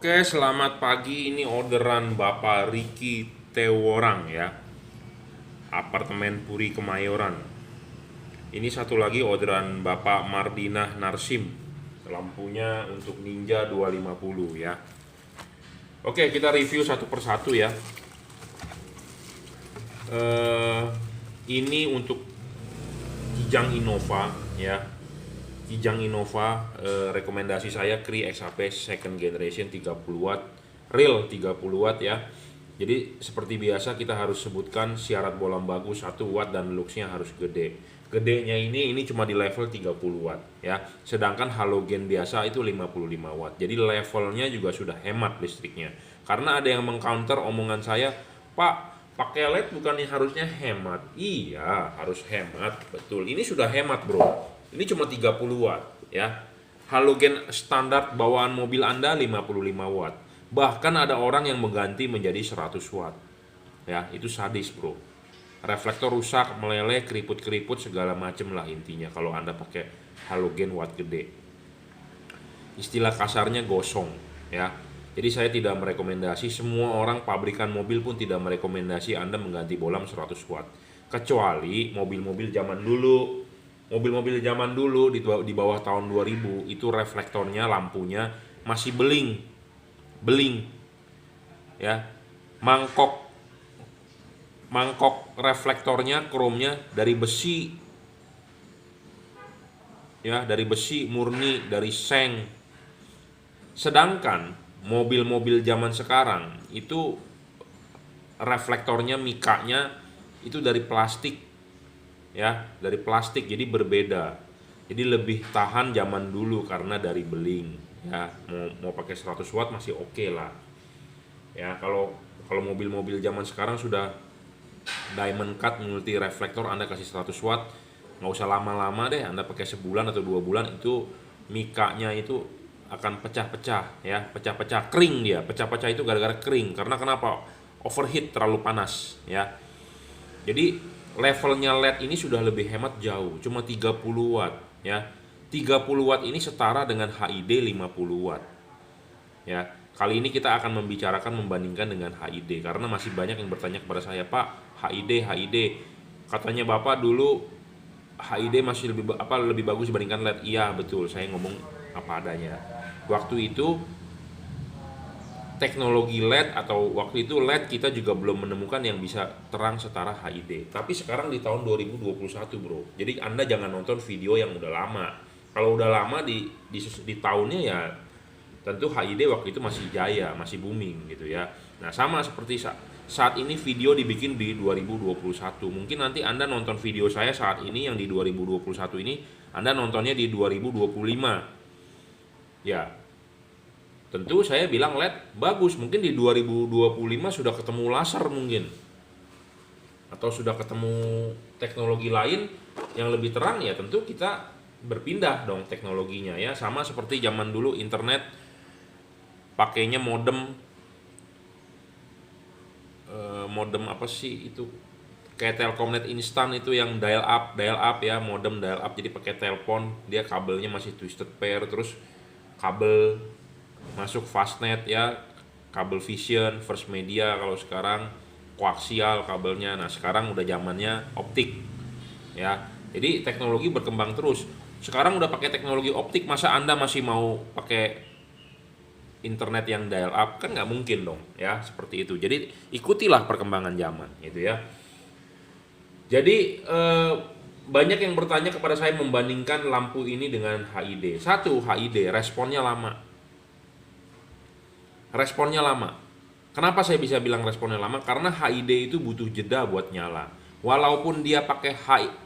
Oke, selamat pagi. Ini orderan Bapak Riki Teworang ya, apartemen Puri Kemayoran. Ini satu lagi orderan Bapak Mardinah Narsim. Lampunya untuk Ninja 250 ya. Oke, kita review satu persatu ya. eh ini untuk Kijang Innova ya. Kijang Innova, rekomendasi saya Cree XHP second generation 30 watt, real 30 watt ya. Jadi seperti biasa kita harus sebutkan syarat bolam bagus 1 watt dan luxnya harus gede. Gedenya ini cuma di level 30 watt ya. Sedangkan halogen biasa itu 55 watt. Jadi levelnya juga sudah hemat listriknya. Karena ada yang mengcounter omongan saya, "Pak, pakai LED bukannya harusnya hemat?" Iya, harus hemat, betul. Ini sudah hemat, Bro. Ini cuma 30 watt ya. Halogen standar bawaan mobil Anda 55 watt. Bahkan ada orang yang mengganti menjadi 100 watt. Ya, itu sadis, Bro. Reflektor rusak, meleleh, keriput-keriput segala macem lah intinya kalau Anda pakai halogen watt gede. Istilah kasarnya gosong ya. Jadi saya tidak merekomendasi, semua orang pabrikan mobil pun tidak merekomendasi Anda mengganti bolam 100 watt. Kecuali mobil-mobil zaman dulu. Mobil-mobil zaman dulu di bawah tahun 2000 itu reflektornya, lampunya masih beling. Beling ya. Mangkok mangkok reflektornya, kromnya dari besi ya, dari besi murni, dari seng. Sedangkan mobil-mobil zaman sekarang itu reflektornya, mikanya itu dari plastik ya, dari plastik, jadi berbeda. Jadi lebih tahan zaman dulu karena dari beling ya. Mau pakai 100 watt masih oke lah ya. Kalau kalau mobil-mobil zaman sekarang sudah diamond cut multi reflektor, Anda kasih 100 watt nggak usah lama-lama deh, Anda pakai sebulan atau 2 bulan itu mikanya itu akan pecah-pecah ya, pecah-pecah, kering dia. Pecah-pecah itu gara-gara kering. Karena kenapa? Overheat, terlalu panas ya. Jadi levelnya LED ini sudah lebih hemat jauh, cuma 30 watt ya. 30 watt ini setara dengan HID 50 watt ya. Kali ini kita akan membicarakan, membandingkan dengan HID karena masih banyak yang bertanya kepada saya, "Pak, HID katanya Bapak dulu HID masih lebih bagus dibandingkan LED." Iya, betul, saya ngomong apa adanya. Waktu itu teknologi LED, atau waktu itu LED kita juga belum menemukan yang bisa terang setara HID. Tapi sekarang di tahun 2021, Bro. Jadi Anda jangan nonton video yang udah lama. Kalau udah lama di tahunnya ya tentu HID waktu itu masih jaya, masih booming gitu ya. Nah, sama seperti saat ini video dibikin di 2021. Mungkin nanti Anda nonton video saya saat ini yang di 2021 ini, Anda nontonnya di 2025. Ya, tentu saya bilang LED bagus, mungkin di 2025 sudah ketemu laser mungkin. Atau sudah ketemu teknologi lain yang lebih terang, ya tentu kita berpindah dong teknologinya ya. Sama seperti zaman dulu internet pakainya modem, modem apa sih itu, kayak Telkomnet instan itu yang dial up ya, modem dial up, jadi pakai telepon, dia kabelnya masih twisted pair, terus kabel masuk fastnet ya, kabel Vision, First Media. Kalau sekarang koaksial kabelnya. Nah, sekarang udah zamannya optik ya. Jadi teknologi berkembang terus. Sekarang udah pakai teknologi optik, masa Anda masih mau pakai internet yang dial up? Kan nggak mungkin dong ya, seperti itu. Jadi ikutilah perkembangan zaman gitu ya. Jadi banyak yang bertanya kepada saya membandingkan lampu ini dengan HID. Satu, HID responnya lama. Responnya lama. Kenapa saya bisa bilang responnya lama? Karena HID itu butuh jeda buat nyala. Walaupun dia pakai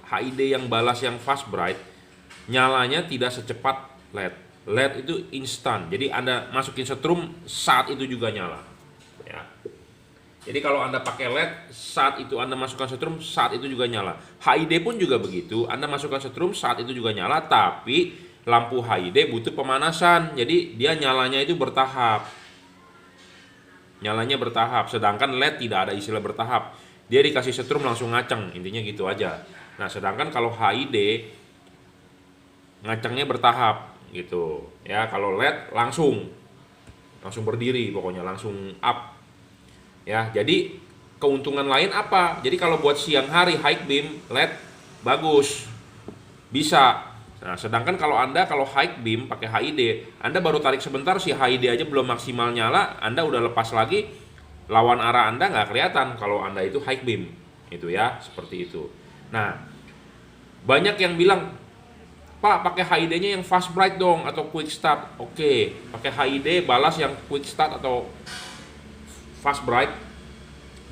HID yang balas, yang fast bright, nyalanya tidak secepat LED. LED itu instan. Jadi Anda masukin setrum, saat itu juga nyala. Ya. Jadi kalau Anda pakai LED, saat itu Anda masukkan setrum, saat itu juga nyala. HID pun juga begitu. Anda masukkan setrum, saat itu juga nyala, tapi lampu HID butuh pemanasan. Jadi dia nyalanya itu bertahap. Nyalanya bertahap, sedangkan LED tidak ada istilah bertahap. Dia dikasih setrum langsung ngaceng, intinya gitu aja. Nah, sedangkan kalau HID ngacengnya bertahap gitu ya. Kalau LED langsung langsung berdiri, pokoknya langsung up. Ya, jadi keuntungan lain apa? Jadi kalau buat siang hari high beam LED bagus, bisa. Nah, sedangkan kalau high beam pakai HID, Anda baru tarik sebentar, si HID aja belum maksimal nyala, Anda udah lepas lagi, lawan arah Anda nggak kelihatan kalau Anda itu high beam. Itu ya, seperti itu. Nah, banyak yang bilang, Pak, pakai HID-nya yang fast bright dong atau quick start. Oke, pakai HID balas yang quick start atau fast bright.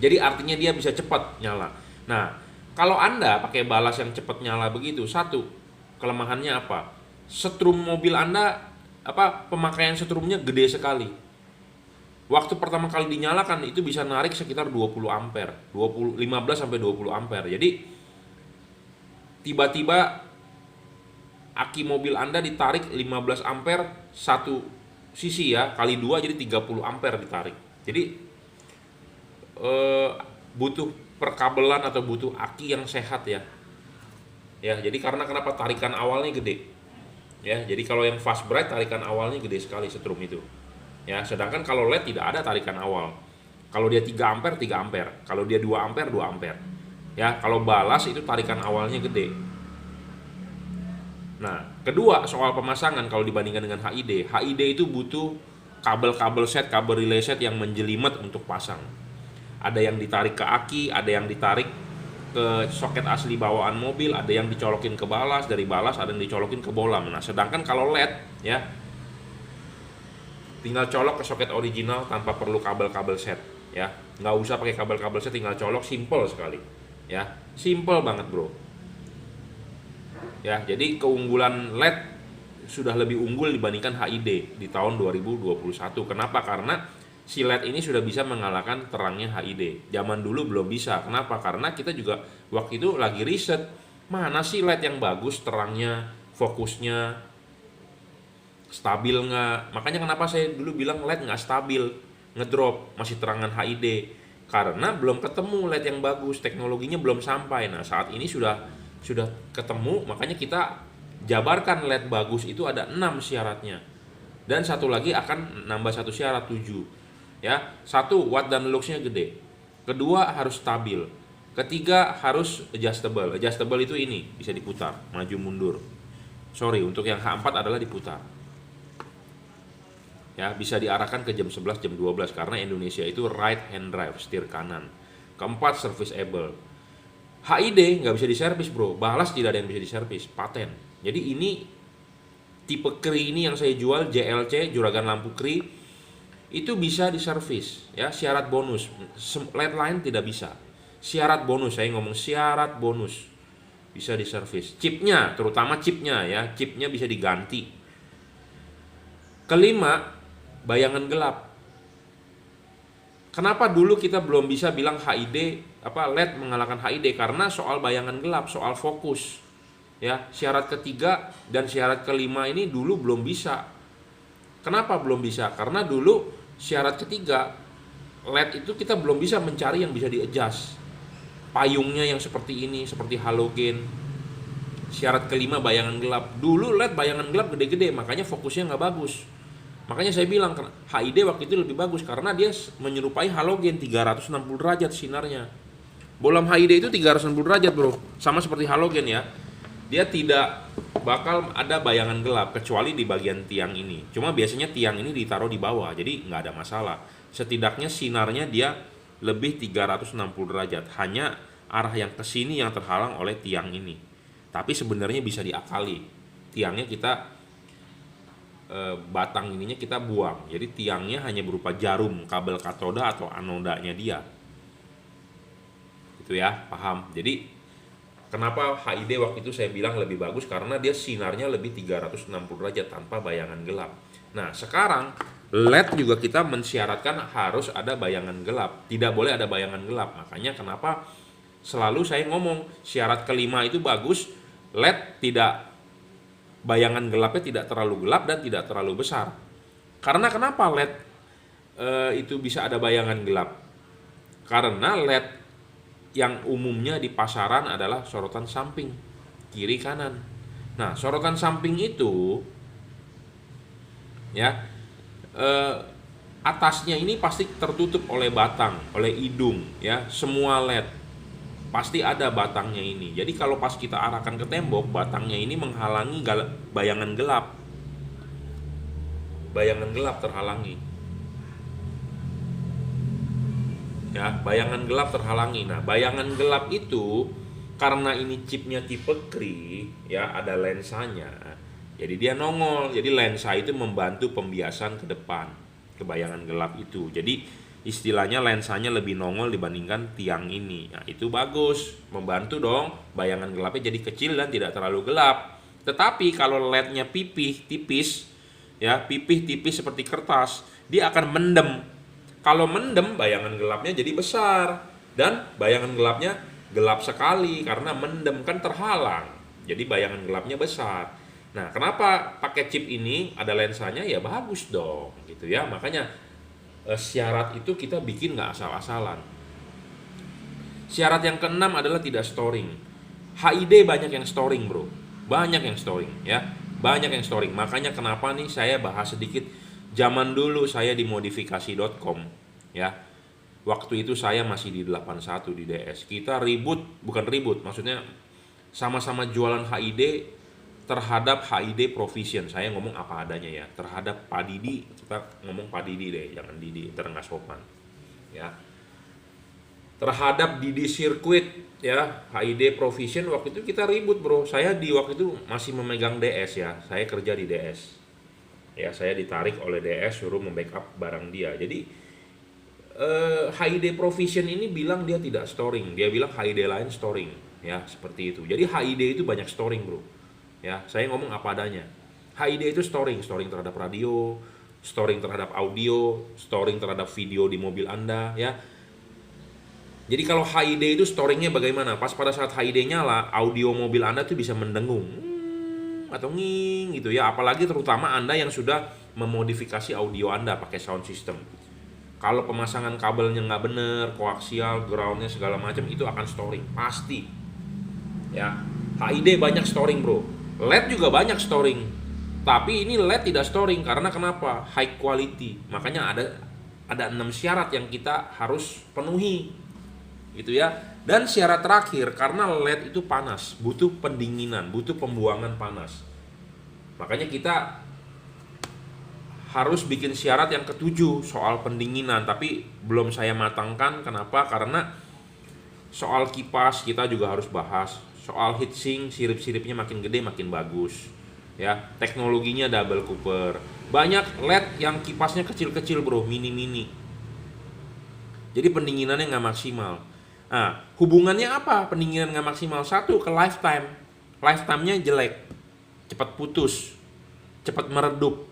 Jadi artinya dia bisa cepat nyala. Nah, kalau Anda pakai balas yang cepat nyala begitu, satu kelemahannya apa? Setrum mobil Anda, pemakaian setrumnya gede sekali. Waktu pertama kali dinyalakan itu bisa narik sekitar 20 ampere, 15 sampai 20 ampere. Jadi tiba-tiba aki mobil Anda ditarik 15 ampere satu sisi ya, kali 2 jadi 30 ampere ditarik. Jadi butuh perkabelan atau butuh aki yang sehat ya. Ya, jadi karena kenapa tarikan awalnya gede. Ya, jadi kalau yang fast bright tarikan awalnya gede sekali setrum itu. Ya, sedangkan kalau LED tidak ada tarikan awal. Kalau dia 3 ampere 3 ampere, kalau dia 2 ampere 2 ampere. Ya, kalau balas itu tarikan awalnya gede. Nah, kedua soal pemasangan kalau dibandingkan dengan HID. HID itu butuh kabel-kabel set, kabel relay set yang menjelimet untuk pasang. Ada yang ditarik ke aki, ada yang ditarik ke soket asli bawaan mobil, ada yang dicolokin ke balas, dari balas ada yang dicolokin ke bolam. Nah, sedangkan kalau LED ya tinggal colok ke soket original tanpa perlu kabel-kabel set ya. Nggak usah pakai kabel-kabel set, tinggal colok, simple sekali. Ya, simple banget, Bro. Ya, jadi keunggulan LED sudah lebih unggul dibandingkan HID di tahun 2021. Kenapa? Karena si LED ini sudah bisa mengalahkan terangnya HID. Zaman dulu belum bisa. Kenapa? Karena kita juga waktu itu lagi riset, mana sih LED yang bagus terangnya, fokusnya, stabil nggak. Makanya kenapa saya dulu bilang LED nggak stabil, ngedrop, masih terangan HID. Karena belum ketemu LED yang bagus, teknologinya belum sampai. Nah, saat ini sudah ketemu, makanya kita jabarkan LED bagus itu ada 6 syaratnya. Dan satu lagi akan nambah satu syarat, 7. Ya, 1, watt dan luxnya gede. Kedua, harus stabil. Ketiga, harus adjustable. Adjustable itu ini, bisa diputar, maju mundur. Sorry, untuk yang H4 adalah diputar. Ya, bisa diarahkan ke jam 11, jam 12 karena Indonesia itu right hand drive, setir kanan. Keempat, serviceable. HID nggak bisa diservis, Bro. Balas tidak ada yang bisa diservis, paten. Jadi ini tipe KRI ini yang saya jual, JLC, juragan lampu KRI, itu bisa diservis ya, syarat bonus. LED lain tidak bisa. Syarat bonus, saya ngomong syarat bonus, bisa diservis. Chipnya, terutama chipnya ya, chipnya bisa diganti. Kelima, bayangan gelap. Kenapa dulu kita belum bisa bilang HID LED mengalahkan HID? Karena soal bayangan gelap, soal fokus. Ya, syarat ketiga dan syarat kelima ini dulu belum bisa. Kenapa belum bisa? Karena dulu syarat ketiga LED itu kita belum bisa mencari yang bisa di-adjust. Payungnya yang seperti ini, seperti halogen. Syarat kelima bayangan gelap. Dulu LED bayangan gelap gede-gede, makanya fokusnya nggak bagus. Makanya saya bilang HID waktu itu lebih bagus karena dia menyerupai halogen, 360 derajat sinarnya. Bolam HID itu 360 derajat, Bro. Sama seperti halogen ya. Dia tidak bakal ada bayangan gelap kecuali di bagian tiang ini. Cuma biasanya tiang ini ditaruh di bawah, jadi nggak ada masalah. Setidaknya sinarnya dia lebih 360 derajat. Hanya arah yang ke sini yang terhalang oleh tiang ini. Tapi sebenarnya bisa diakali. Tiangnya kita batang ininya kita buang. Jadi tiangnya hanya berupa jarum, kabel katoda atau anodanya dia. Itu ya, paham. Jadi kenapa HID waktu itu saya bilang lebih bagus? Karena dia sinarnya lebih 360 derajat tanpa bayangan gelap. Nah, sekarang LED juga kita mensyaratkan harus ada bayangan gelap. Tidak boleh ada bayangan gelap. Makanya kenapa selalu saya ngomong syarat kelima itu bagus, LED tidak, bayangan gelapnya tidak terlalu gelap dan tidak terlalu besar. Karena kenapa LED itu bisa ada bayangan gelap? Karena LED yang umumnya di pasaran adalah sorotan samping, kiri kanan. Nah, sorotan samping itu ya atasnya ini pasti tertutup oleh batang, oleh hidung ya, semua LED pasti ada batangnya ini. Jadi kalau pas kita arahkan ke tembok, batangnya ini menghalangi bayangan gelap. Bayangan gelap terhalangi. Ya, bayangan gelap terhalangi. Nah, bayangan gelap itu karena ini chipnya tipe Cree, ya, ada lensanya. Jadi dia nongol. Jadi lensa itu membantu pembiasan ke depan, ke bayangan gelap itu. Jadi istilahnya lensanya lebih nongol dibandingkan tiang ini. Nah, itu bagus, membantu dong bayangan gelapnya jadi kecil dan tidak terlalu gelap. Tetapi kalau LED-nya pipih tipis, ya pipih tipis seperti kertas, dia akan mendem. Kalau mendem, bayangan gelapnya jadi besar dan bayangan gelapnya gelap sekali karena mendem, kan terhalang. Jadi bayangan gelapnya besar. Nah, kenapa pakai chip ini ada lensanya? Ya bagus dong, gitu ya. Makanya syarat itu kita bikin nggak asal-asalan. Syarat yang keenam adalah tidak storing. HID banyak yang storing, bro. Banyak yang storing, ya. Banyak yang storing. Makanya kenapa nih saya bahas sedikit. Zaman dulu saya di modifikasi.com, ya. Waktu itu saya masih di 81 di DS. Kita ribut, bukan ribut, maksudnya sama-sama jualan HID terhadap HID Provision. Saya ngomong apa adanya ya. Terhadap Pak Didi, kita ngomong Pak Didi deh, jangan Didi, ntar nggak sopan. Ya. Terhadap Didi Circuit, ya, HID Provision, waktu itu kita ribut, bro. Saya di waktu itu masih memegang DS ya. Saya kerja di DS. Ya, saya ditarik oleh DS suruh membackup barang dia. Jadi HID Provision ini bilang dia tidak storing. Dia bilang HID lain storing, ya, seperti itu. Jadi HID itu banyak storing, bro. Ya, saya ngomong apa adanya. HID itu storing terhadap radio, storing terhadap audio, storing terhadap video di mobil Anda, ya. Jadi kalau HID itu storingnya bagaimana? Pas pada saat HID nyala, audio mobil Anda tuh bisa mendengung atau nging gitu ya. Apalagi terutama Anda yang sudah memodifikasi audio Anda pakai sound system. Kalau pemasangan kabelnya nggak bener, koaksial, groundnya segala macam, itu akan storing pasti. Ya, HID banyak storing, bro. LED juga banyak storing, tapi ini LED tidak storing karena kenapa? High quality. Makanya ada 6 syarat yang kita harus penuhi, gitu ya. Dan syarat terakhir, karena LED itu panas, butuh pendinginan, butuh pembuangan panas. Makanya kita harus bikin syarat yang ketujuh soal pendinginan, tapi belum saya matangkan. Kenapa? Karena soal kipas kita juga harus bahas. Soal heatsink, sirip-siripnya makin gede makin bagus, ya. Teknologinya double cooper. Banyak LED yang kipasnya kecil-kecil, bro, mini-mini. Jadi pendinginannya nggak maksimal. Nah, hubungannya apa pendinginan nggak maksimal? Satu, ke lifetime. Lifetime-nya jelek, cepat putus, cepat meredup,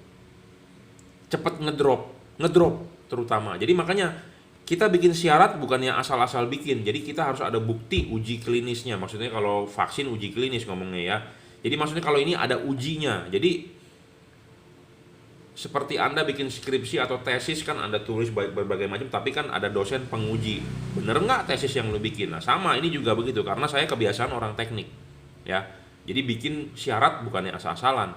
cepat ngedrop terutama. Jadi makanya kita bikin syarat bukannya asal-asal bikin. Jadi kita harus ada bukti uji klinisnya. Maksudnya kalau vaksin uji klinis ngomongnya ya. Jadi maksudnya kalau ini ada ujinya. Jadi seperti Anda bikin skripsi atau tesis kan Anda tulis berbagai macam, tapi kan ada dosen penguji. Bener nggak tesis yang lu bikin? Nah, sama ini juga begitu karena saya kebiasaan orang teknik, ya. Jadi bikin syarat bukannya asal-asalan.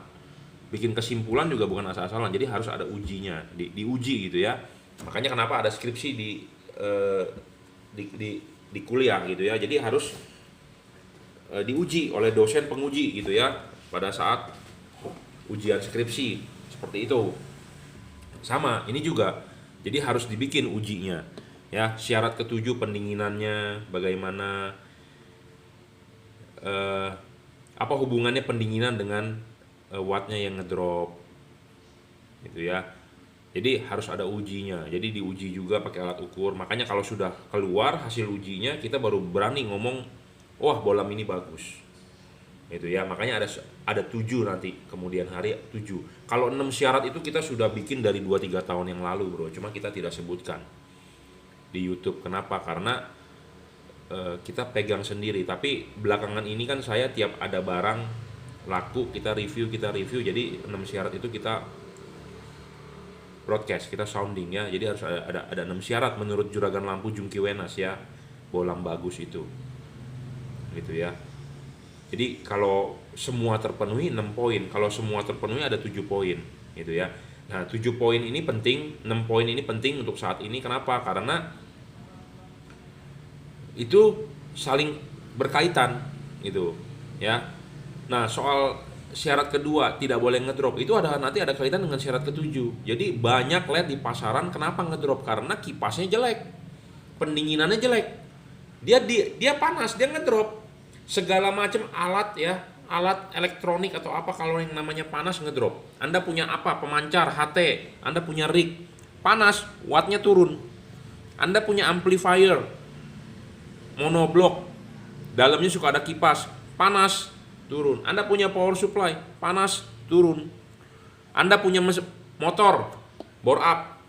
Bikin kesimpulan juga bukan asal-asalan. Jadi harus ada ujinya, diuji gitu ya. Makanya kenapa ada skripsi di kuliah gitu ya. Jadi harus diuji oleh dosen penguji gitu ya pada saat ujian skripsi, seperti itu. Sama ini juga. Jadi harus dibikin ujinya. Ya, syarat ketujuh pendinginannya bagaimana, apa hubungannya pendinginan dengan wattnya yang ngedrop gitu ya. Jadi harus ada ujinya. Jadi diuji juga pakai alat ukur. Makanya kalau sudah keluar hasil ujinya, kita baru berani ngomong, wah bolam ini bagus. Gitu ya. Makanya ada 7 nanti kemudian hari 7. Kalau 6 syarat itu kita sudah bikin dari 2-3 tahun yang lalu, bro. Cuma kita tidak sebutkan di YouTube. Kenapa? Karena kita pegang sendiri. Tapi belakangan ini kan saya tiap ada barang laku kita review. Jadi 6 syarat itu kita broadcast, kita sounding ya. Jadi harus ada 6 syarat menurut Juragan Lampu Jungki Wenas ya. Bolam bagus itu. Gitu ya. Jadi kalau semua terpenuhi 6 poin, kalau semua terpenuhi ada 7 poin gitu ya. Nah, 7 poin ini penting, 6 poin ini penting untuk saat ini. Kenapa? Karena itu saling berkaitan gitu ya. Nah, soal syarat kedua tidak boleh ngedrop itu nanti ada kaitan dengan syarat ketujuh. Jadi banyak LED di pasaran kenapa ngedrop? Karena kipasnya jelek, pendinginannya jelek. Dia panas, dia ngedrop. Segala macam alat ya, alat elektronik atau apa kalau yang namanya panas ngedrop. Anda punya apa? Pemancar HT, Anda punya rig, panas, wattnya turun. Anda punya amplifier monoblok, dalamnya suka ada kipas, panas, turun. Anda punya power supply, panas, turun. Anda punya motor, bore up,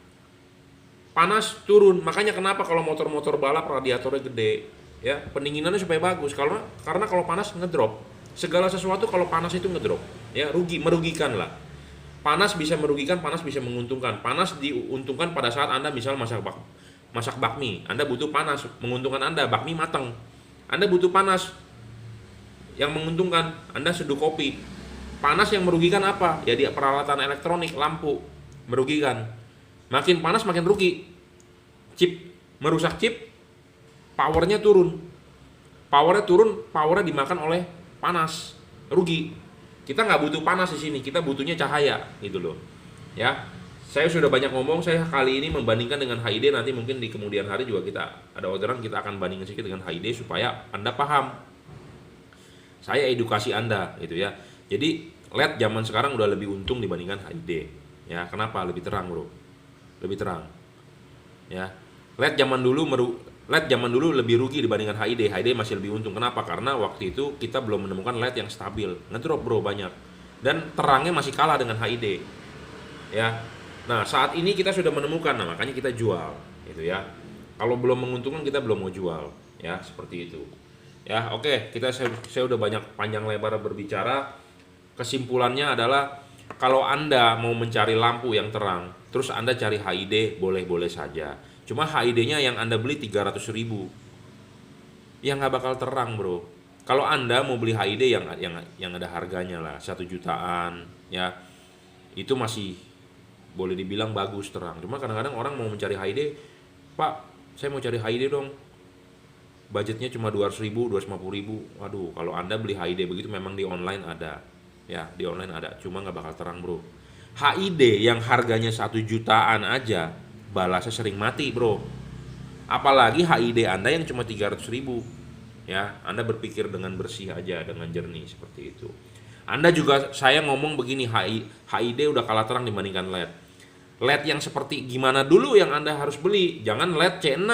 panas, turun. Makanya kenapa kalau motor-motor balap radiatornya gede, ya pendinginannya supaya bagus. Karena kalau panas ngedrop. Segala sesuatu kalau panas itu ngedrop, ya merugikan lah. Panas bisa merugikan, panas bisa menguntungkan. Panas diuntungkan pada saat Anda misal masak bakmi, Anda butuh panas, menguntungkan Anda, bakmi matang. Anda butuh panas, yang menguntungkan Anda seduh kopi. Panas yang merugikan apa? Ya di peralatan elektronik, lampu, merugikan. Makin panas makin rugi. Merusak chip, powernya turun. Powernya dimakan oleh panas, rugi. Kita nggak butuh panas di sini, kita butuhnya cahaya, gitu loh. Ya, saya sudah banyak ngomong, saya kali ini membandingkan dengan HID, nanti mungkin di kemudian hari juga kita ada orderan, kita akan bandingkan sedikit dengan HID supaya Anda paham. Saya edukasi Anda gitu ya. Jadi LED zaman sekarang udah lebih untung dibandingkan HID. Ya, kenapa? Lebih terang, Bro. Lebih terang. Ya. LED zaman dulu lebih rugi dibandingkan HID. HID masih lebih untung. Kenapa? Karena waktu itu kita belum menemukan LED yang stabil. Ngedrop, Bro, banyak. Dan terangnya masih kalah dengan HID. Ya. Nah, saat ini kita sudah menemukan, nah makanya kita jual, gitu ya. Kalau belum menguntungkan kita belum mau jual, ya seperti itu. Ya, oke, saya udah banyak panjang lebar berbicara. Kesimpulannya adalah kalau Anda mau mencari lampu yang terang, terus Anda cari HID, boleh-boleh saja. Cuma HID-nya yang Anda beli 300.000, ya nggak bakal terang, Bro. Kalau Anda mau beli HID yang ada harganya lah 1 jutaan, ya itu masih boleh dibilang bagus terang. Cuma kadang-kadang orang mau mencari HID, Pak, saya mau cari HID dong, budgetnya cuma 200.000, 250.000. Waduh, kalau Anda beli HID begitu memang di online ada, ya di online ada, cuma nggak bakal terang, Bro. HID yang harganya 1 jutaan aja balasnya sering mati, Bro. Apalagi HID Anda yang cuma 300.000. Ya, Anda berpikir dengan bersih aja, dengan jernih seperti itu. Anda juga, saya ngomong begini, HID udah kalah terang dibandingkan LED. LED yang seperti gimana dulu yang Anda harus beli? Jangan LED C6,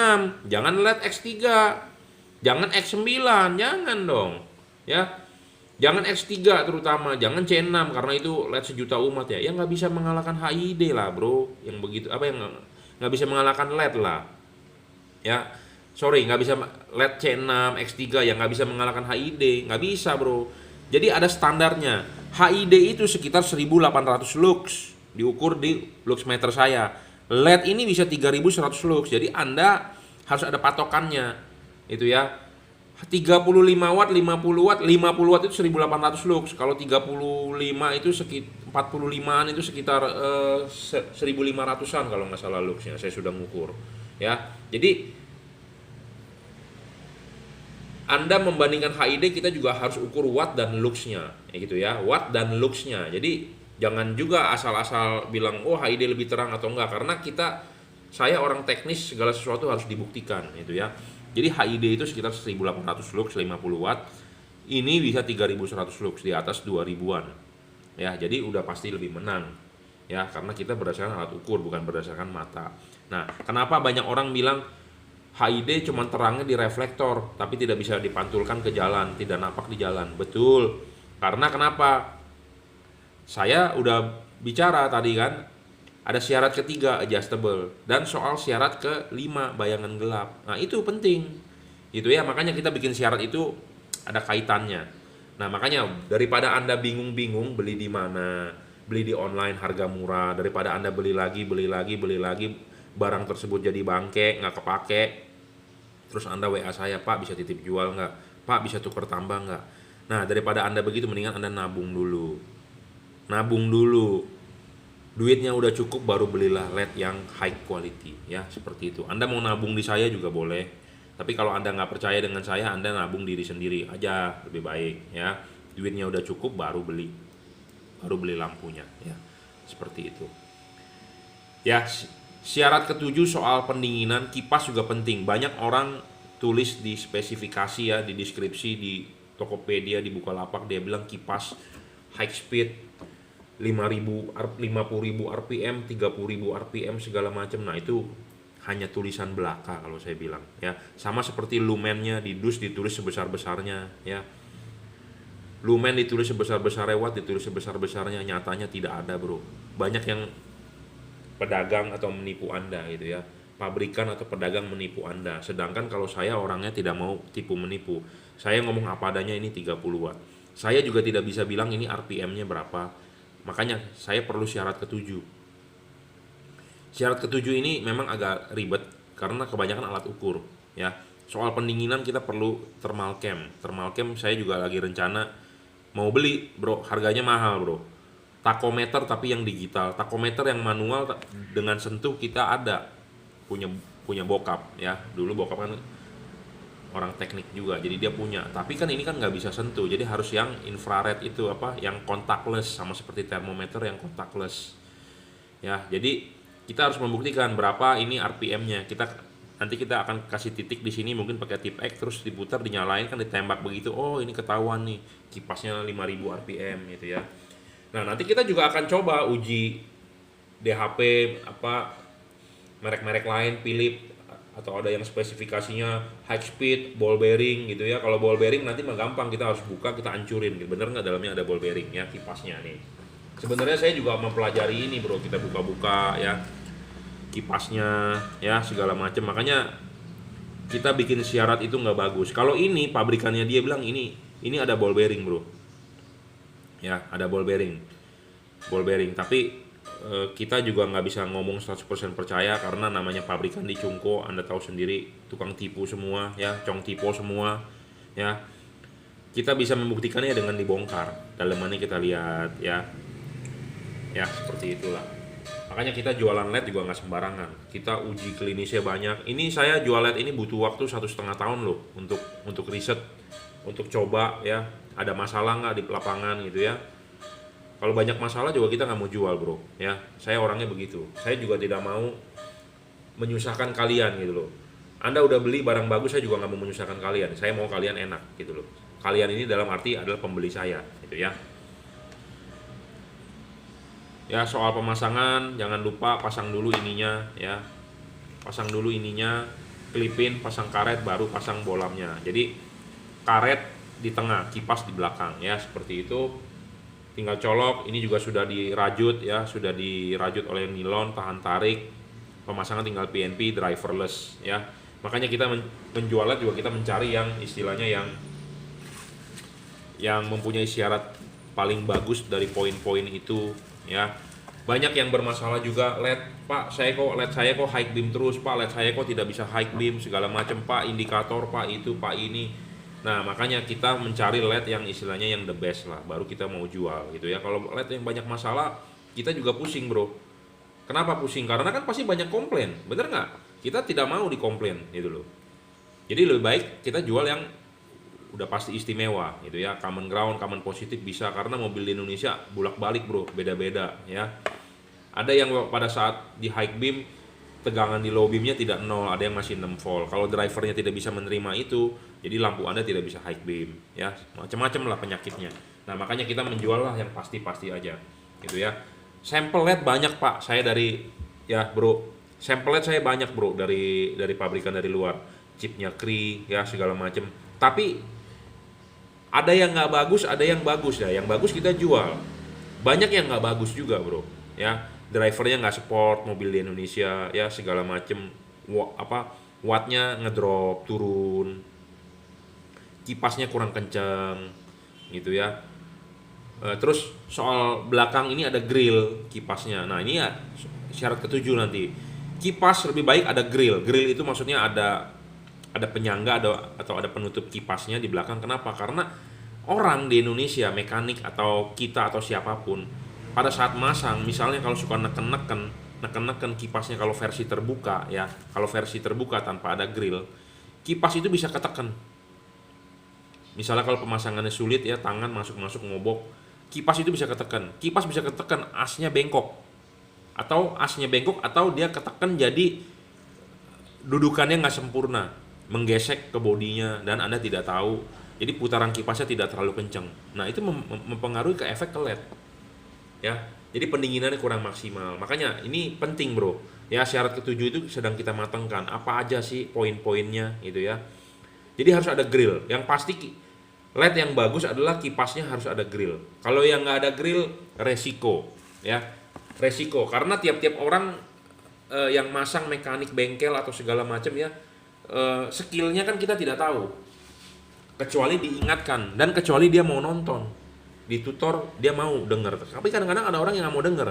jangan LED X3, jangan X9, jangan dong. Ya, jangan X3 terutama, jangan C6 karena itu LED sejuta umat ya. Yang nggak bisa mengalahkan HID lah, Bro. Yang begitu apa yang nggak bisa mengalahkan LED lah. Ya, sorry, nggak bisa LED C6, X3 yang nggak bisa mengalahkan HID, nggak bisa, Bro. Jadi ada standarnya. HID itu sekitar 1800 lux diukur di lux meter saya. LED ini bisa 3100 lux. Jadi Anda harus ada patokannya. Itu ya. 35 watt, 50 watt, 50 watt itu 1800 lux. Kalau 35 itu sekitar 45-an itu sekitar 1500-an kalau nggak salah luxnya. Saya sudah ngukur. Ya. Jadi Anda membandingkan HID, kita juga harus ukur watt dan luxnya, ya gitu ya, watt dan luxnya. Jadi jangan juga asal-asal bilang oh HID lebih terang atau enggak, karena saya orang teknis, segala sesuatu harus dibuktikan, gitu ya. Jadi HID itu sekitar 1800 lux 50 watt, ini bisa 3100 lux di atas 2000-an, ya. Jadi udah pasti lebih menang, ya, karena kita berdasarkan alat ukur bukan berdasarkan mata. Nah, kenapa banyak orang bilang HID cuma terangnya di reflektor, tapi tidak bisa dipantulkan ke jalan, tidak nampak di jalan. Betul. Karena kenapa? Saya udah bicara tadi kan, ada syarat ketiga adjustable dan soal syarat ke-5 bayangan gelap. Nah, itu penting. Gitu ya, makanya kita bikin syarat itu ada kaitannya. Nah, makanya daripada Anda bingung-bingung beli di mana, beli di online harga murah, daripada Anda beli lagi, barang tersebut jadi bangke, nggak kepake, terus Anda WA saya, Pak bisa titip jual nggak? Pak bisa tuker tambah nggak? Nah, daripada Anda begitu, mendingan Anda nabung dulu, duitnya udah cukup baru belilah LED yang high quality ya, seperti itu. Anda mau nabung di saya juga boleh, tapi kalau Anda nggak percaya dengan saya, Anda nabung diri sendiri aja lebih baik ya. Duitnya udah cukup baru beli lampunya ya, seperti itu ya. Syarat ketujuh soal pendinginan kipas juga penting. Banyak orang tulis di spesifikasi ya, di deskripsi di Tokopedia, di Bukalapak, dia bilang kipas high speed 5.000, 50.000 RPM, 30.000 RPM segala macam. Nah, itu hanya tulisan belaka kalau saya bilang ya. Sama seperti lumennya di dus ditulis sebesar-besarnya ya. Lumen ditulis sebesar-besarnya, watt ditulis sebesar-besarnya, nyatanya tidak ada, bro. Banyak yang pedagang atau menipu Anda gitu ya. Pabrikan atau pedagang menipu Anda. Sedangkan kalau saya orangnya tidak mau tipu menipu. Saya ngomong apa adanya, ini 30 watt. Saya juga tidak bisa bilang ini RPM-nya berapa. Makanya saya perlu syarat ketujuh. Syarat ketujuh ini memang agak ribet karena kebanyakan alat ukur ya. Soal pendinginan kita perlu thermal cam. Thermal cam saya juga lagi rencana mau beli, bro. Harganya mahal, bro. Takometer tapi yang digital. Takometer yang manual dengan sentuh kita ada, punya bokap ya. Dulu bokap kan orang teknik juga, jadi dia punya. Tapi kan ini kan nggak bisa sentuh, jadi harus yang infrared itu apa, yang contactless, sama seperti termometer yang contactless ya. Jadi kita harus membuktikan berapa ini RPM-nya. Nanti kita akan kasih titik di sini, mungkin pakai tip X, terus diputar, dinyalain, kan ditembak begitu. Oh, ini ketahuan nih kipasnya 5.000 RPM gitu ya. Nah, nanti kita juga akan coba uji DHP apa merek-merek lain, Philips atau ada yang spesifikasinya high speed, ball bearing gitu ya. Kalau ball bearing nanti mah gampang, kita harus buka, kita hancurin gitu. Bener nggak dalamnya ada ball bearing ya kipasnya nih. Sebenarnya saya juga mempelajari ini, bro. Kita buka-buka ya kipasnya ya, segala macam. Makanya kita bikin syarat itu nggak bagus. Kalau ini pabrikannya dia bilang ini ada ball bearing, bro. Ya, ada ball bearing. Tapi kita juga nggak bisa ngomong 100% percaya karena namanya pabrikan di Cungko, Anda tahu sendiri, tukang tipu semua ya, cong tipu semua ya. Kita bisa membuktikannya dengan dibongkar, dalemannya kita lihat ya. Ya, seperti itulah. Makanya kita jualan LED juga nggak sembarangan. Kita uji klinisnya banyak. Ini saya jual LED ini butuh waktu 1,5 tahun loh untuk riset, untuk coba ya. Ada masalah nggak di lapangan gitu ya. Kalau banyak masalah juga kita nggak mau jual, bro ya. Saya orangnya begitu. Saya juga tidak mau menyusahkan kalian gitu loh. Anda udah beli barang bagus, saya juga nggak mau menyusahkan kalian. Saya mau kalian enak gitu loh. Kalian ini dalam arti adalah pembeli saya gitu ya. Ya, soal pemasangan jangan lupa pasang dulu ininya ya. Pasang dulu ininya, klipin, pasang karet, baru pasang bolamnya. Jadi karet di tengah, kipas di belakang ya, seperti itu. Tinggal colok, ini juga sudah dirajut ya, sudah dirajut oleh nilon, tahan tarik. Pemasangan tinggal PNP, driverless ya. Makanya kita menjualnya juga kita mencari yang istilahnya yang mempunyai syarat paling bagus dari poin-poin itu ya. Banyak yang bermasalah juga, LED Pak, LED saya kok high beam terus Pak, LED saya kok tidak bisa high beam segala macam Pak, indikator Pak itu Pak ini. Nah, makanya kita mencari LED yang istilahnya yang the best lah, baru kita mau jual gitu ya. Kalau LED yang banyak masalah, kita juga pusing, bro. Kenapa pusing? Karena kan pasti banyak komplain, bener nggak? Kita tidak mau dikomplain gitu loh. Jadi lebih baik kita jual yang udah pasti istimewa gitu ya, common ground, common positif bisa, karena mobil di Indonesia bolak-balik, bro, beda-beda ya. Ada yang pada saat di high beam tegangan di low beamnya tidak 0, ada yang masih 6 volt. Kalau drivernya tidak bisa menerima itu, jadi lampu Anda tidak bisa high beam ya, macam-macam lah penyakitnya. Nah, makanya kita menjual lah yang pasti-pasti aja gitu ya. Sampel LED banyak, Pak, saya dari ya, bro, sampel LED saya banyak, bro, dari pabrikan dari luar, chipnya Cree ya, segala macam. Tapi ada yang nggak bagus, ada yang bagus ya. Yang bagus kita jual. Banyak yang nggak bagus juga, bro ya. Drivernya nggak support mobil di Indonesia ya, segala macem. Wattnya ngedrop turun, kipasnya kurang kencang gitu ya. Terus soal belakang ini ada grill kipasnya. Nah, ini ya syarat ketujuh nanti. Kipas lebih baik ada grill. Grill itu maksudnya ada penyangga atau ada penutup kipasnya di belakang. Kenapa? Karena orang di Indonesia, mekanik atau kita atau siapapun, pada saat masang, misalnya kalau suka neken-neken kipasnya, kalau versi terbuka ya, kalau versi terbuka tanpa ada grill, kipas itu bisa ketekan. Misalnya kalau pemasangannya sulit ya, tangan masuk-masuk ngobok, kipas itu bisa ketekan. Kipas bisa ketekan, asnya bengkok. Atau asnya bengkok, atau dia ketekan jadi dudukannya nggak sempurna, menggesek ke bodinya dan Anda tidak tahu. Jadi putaran kipasnya tidak terlalu kencang. Nah, itu mempengaruhi ke efek ke LED. Ya. Jadi pendinginannya kurang maksimal. Makanya ini penting, Bro. Ya, syarat ketujuh itu sedang kita matangkan. Apa aja sih poin-poinnya gitu ya. Jadi harus ada grill. Yang pasti LED yang bagus adalah kipasnya harus ada grill. Kalau yang nggak ada grill, resiko ya. Resiko karena tiap-tiap orang yang masang mekanik bengkel atau segala macam ya, skillnya kan kita tidak tahu. Kecuali diingatkan dan kecuali dia mau nonton. Di tutor dia mau denger. Tapi kadang-kadang ada orang yang nggak mau denger.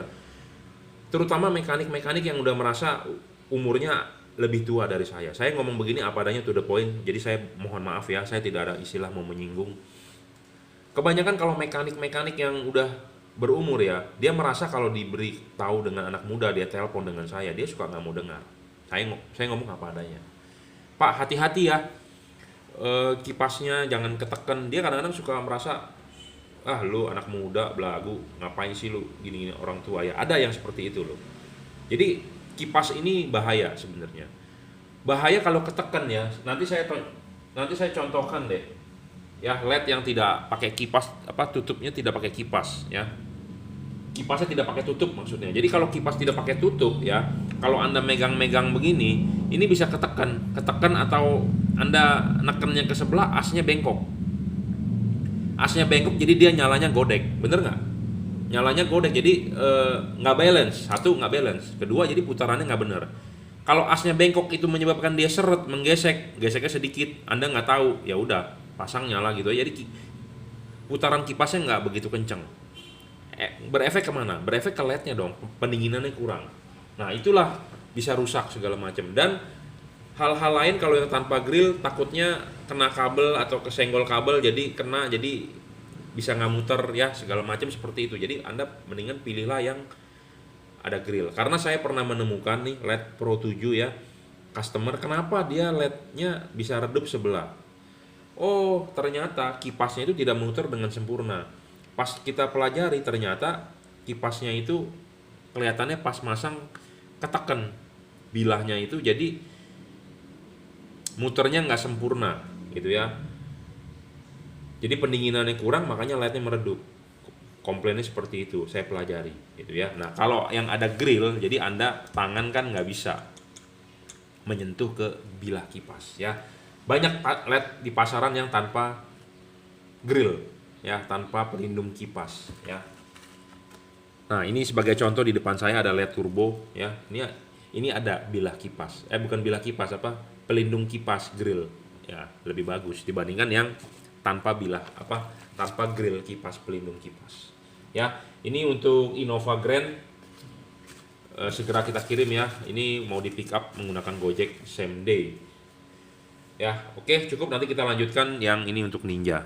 Terutama mekanik-mekanik yang udah merasa umurnya lebih tua dari saya. Saya ngomong begini apa adanya, to the point. Jadi saya mohon maaf ya, saya tidak ada istilah mau menyinggung. Kebanyakan kalau mekanik-mekanik yang udah berumur ya, dia merasa kalau diberi tahu dengan anak muda, dia telepon dengan saya, dia suka nggak mau dengar. Saya ngomong apa adanya. Pak, hati-hati ya, kipasnya jangan ketekan. Dia kadang-kadang suka merasa, ah lu anak muda belagu, ngapain sih lu gini-gini, orang tua ya. Ada yang seperti itu loh. Jadi kipas ini bahaya sebenarnya. Bahaya kalau ketekan ya. Nanti saya contohkan deh. Ya, LED yang tidak pakai kipas, tutupnya tidak pakai kipas ya. Kipasnya tidak pakai tutup maksudnya. Jadi kalau kipas tidak pakai tutup ya, kalau Anda megang-megang begini, ini bisa ketekan atau Anda nekennya ke sebelah, asnya bengkok. Asnya bengkok jadi dia nyalanya godek, bener nggak? Nyalanya godek jadi nggak balance. Satu, nggak balance. Kedua, jadi putarannya nggak bener. Kalau asnya bengkok itu menyebabkan dia seret, geseknya sedikit, Anda nggak tahu, ya udah pasang nyala gitu. Jadi putaran kipasnya nggak begitu kenceng. Berefek kemana? Berefek ke LED-nya dong, pendinginannya kurang. Nah itulah bisa rusak segala macam. Dan hal-hal lain kalau yang tanpa grill takutnya kena kabel atau kesenggol kabel, jadi bisa nggak muter ya, segala macam seperti itu. Jadi Anda mendingan pilihlah yang ada grill. Karena saya pernah menemukan nih LED Pro 7 ya, customer kenapa dia LED-nya bisa redup sebelah. Oh, ternyata kipasnya itu tidak memutar dengan sempurna. Pas kita pelajari ternyata kipasnya itu kelihatannya pas masang ketekan bilahnya itu, jadi muternya nggak sempurna gitu ya. Jadi pendinginannya kurang, makanya LED-nya meredup. Komplainnya seperti itu, saya pelajari gitu ya. Nah kalau yang ada grill, jadi Anda tangan kan nggak bisa menyentuh ke bilah kipas ya. Banyak LED di pasaran yang tanpa grill ya, tanpa pelindung kipas ya. Nah ini sebagai contoh, di depan saya ada LED turbo ya. Ini ada bilah kipas, bukan bilah kipas, pelindung kipas grill ya, lebih bagus dibandingkan yang tanpa bilah tanpa grill kipas, pelindung kipas ya. Ini untuk Innova Grand, segera kita kirim ya. Ini mau di pick up menggunakan Gojek same day ya. Oke, cukup, nanti kita lanjutkan yang ini untuk Ninja.